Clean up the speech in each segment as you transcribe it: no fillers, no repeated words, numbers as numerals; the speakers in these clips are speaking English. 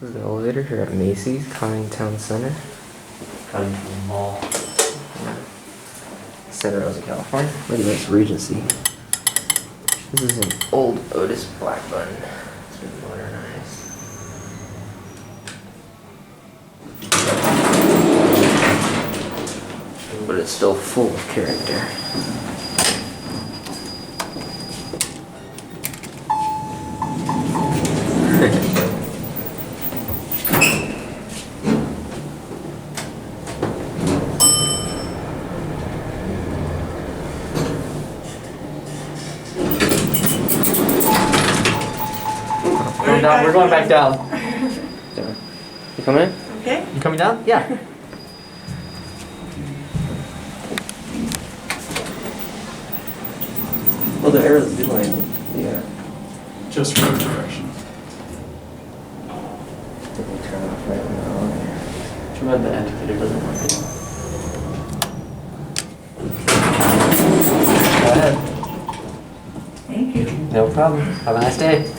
This is the elevator here at Macy's, Coddingtown Center. Coddingtown Mall. Yeah. Santa Rosa, California. Look at this, Regency. This is an old OTIS black button. It's been modernized. But it's still full of character. We're going back down. You coming in? Okay. You coming down? Yeah. Well, the arrow's behind. Yeah. Just road direction. Did we turn off right now? Too bad the indicator doesn't work. Go ahead. Thank you. No problem. Have a nice day.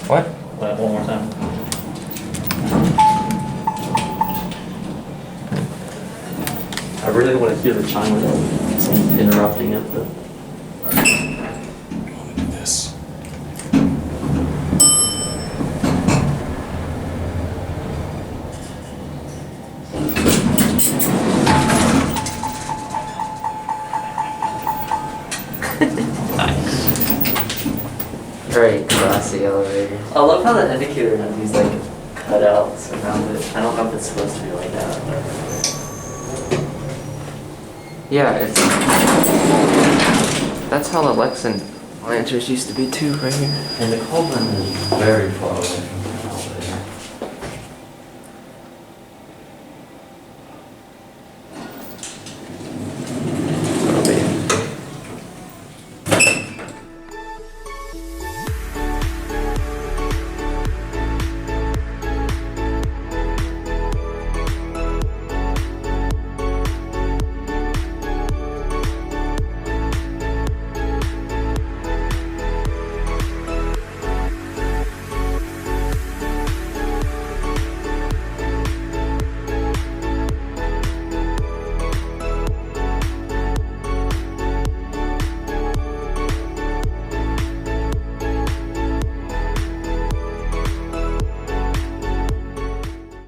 What? Play it one more time. I really want to hear the chime without someone interrupting it, but I want to do this. Very classy elevator. I love how the indicator has these like cutouts around it. I don't know if it's supposed to be like that. Yeah, it's... That's how the Lexan lanterns used to be too, right here. And the cold one is very far away from